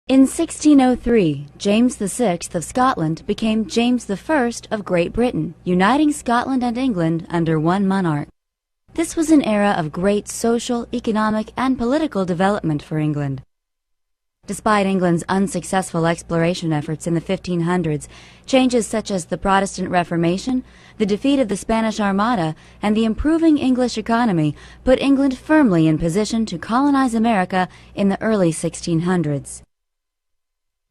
In 1603, James VI of Scotland became James I of Great Britain, uniting Scotland and England under one monarch. This was an era of great social, economic, and political development for England. Despite England's unsuccessful exploration efforts in the 1500s, changes such as the Protestant Reformation, the defeat of the Spanish Armada, and the improving English economy put England firmly in position to colonize America in the early 1600s.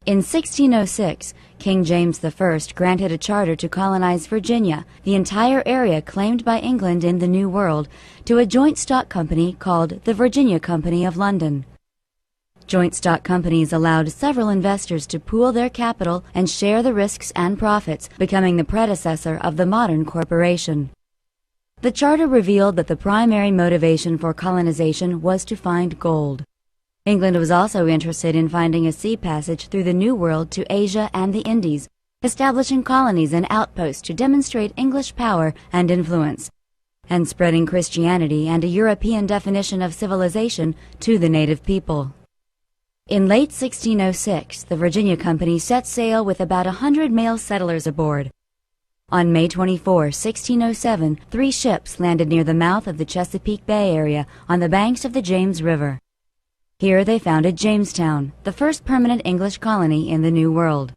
In 1606, King James I granted a charter to colonize Virginia, the entire area claimed by England in the New World, to a joint stock company called the Virginia Company of London. Joint stock companies allowed several investors to pool their capital and share the risks and profits, becoming the predecessor of the modern corporation. The charter revealed that the primary motivation for colonization was to find gold. England was also interested in finding a sea passage through the New World to Asia and the Indies, establishing colonies and outposts to demonstrate English power and influence, and spreading Christianity and a European definition of civilization to the native people. In late 1606, the Virginia Company set sail with about 100 male settlers aboard. On May 24, 1607, 3 ships landed near the mouth of the Chesapeake Bay area on the banks of the James River. Here they founded Jamestown, the first permanent English colony in the New World.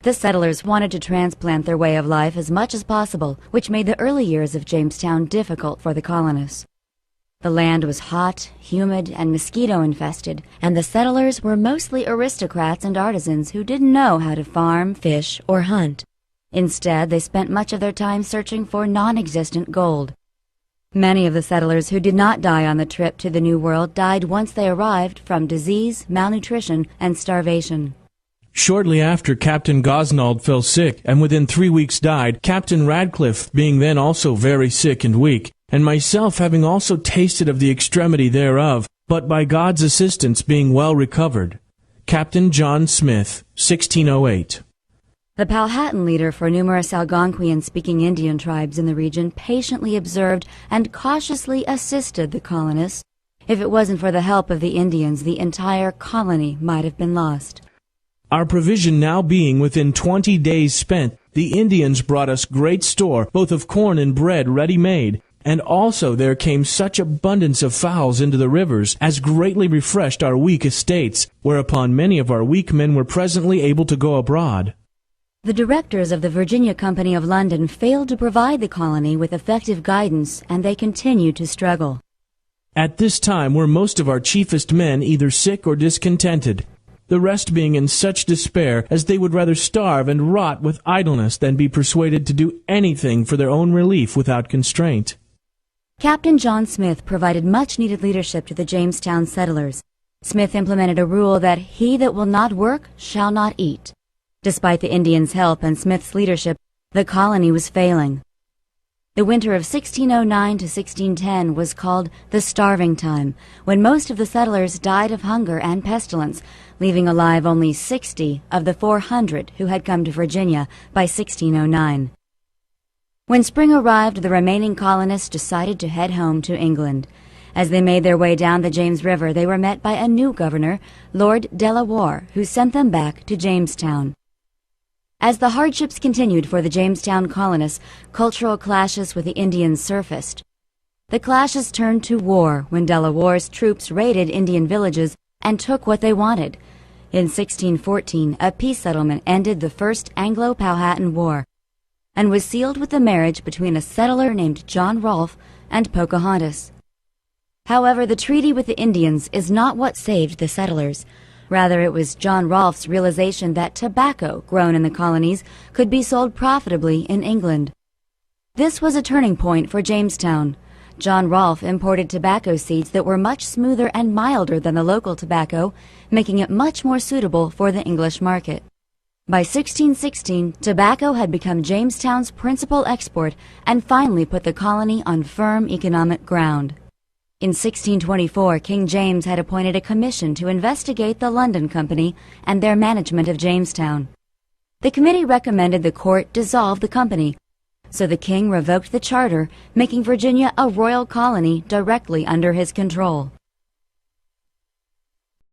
The settlers wanted to transplant their way of life as much as possible, which made the early years of Jamestown difficult for the colonists. The land was hot, humid, and mosquito-infested, and the settlers were mostly aristocrats and artisans who didn't know how to farm, fish, or hunt. Instead, they spent much of their time searching for non-existent gold. Many of the settlers who did not die on the trip to the New World died once they arrived from disease, malnutrition, and starvation. Shortly after, Captain Gosnold fell sick, and within 3 weeks died, Captain Radcliffe being then also very sick and weak, and myself having also tasted of the extremity thereof, but by God's assistance being well recovered. Captain John Smith, 1608. The Powhatan leader for numerous Algonquian-speaking Indian tribes in the region patiently observed and cautiously assisted the colonists. If it wasn't for the help of the Indians, the entire colony might have been lost. Our provision now being within 20 days spent, the Indians brought us great store, both of corn and bread ready-made, and also there came such abundance of fowls into the rivers as greatly refreshed our weak estates, whereupon many of our weak men were presently able to go abroad. The directors of the Virginia Company of London failed to provide the colony with effective guidance, and they continued to struggle. At this time were most of our chiefest men either sick or discontented, the rest being in such despair as they would rather starve and rot with idleness than be persuaded to do anything for their own relief without constraint. Captain John Smith provided much-needed leadership to the Jamestown settlers. Smith implemented a rule that he that will not work shall not eat. Despite the Indians' help and Smith's leadership, the colony was failing. The winter of 1609 to 1610 was called the Starving Time, when most of the settlers died of hunger and pestilence, leaving alive only 60 of the 400 who had come to Virginia by 1609. When spring arrived, the remaining colonists decided to head home to England. As they made their way down the James River, they were met by a new governor, Lord Delaware, who sent them back to Jamestown. As the hardships continued for the Jamestown colonists, cultural clashes with the Indians surfaced. The clashes turned to war when Delaware's troops raided Indian villages and took what they wanted. In 1614, a peace settlement ended the First Anglo-Powhatan War and was sealed with the marriage between a settler named John Rolfe and Pocahontas. However, the treaty with the Indians is not what saved the settlers. Rather, it was John Rolfe's realization that tobacco grown in the colonies could be sold profitably in England. This was a turning point for Jamestown. John Rolfe imported tobacco seeds that were much smoother and milder than the local tobacco, making it much more suitable for the English market. By 1616, tobacco had become Jamestown's principal export and finally put the colony on firm economic ground. In 1624, King James had appointed a commission to investigate the London Company and their management of Jamestown. The committee recommended the court dissolve the company, so the king revoked the charter, making Virginia a royal colony directly under his control.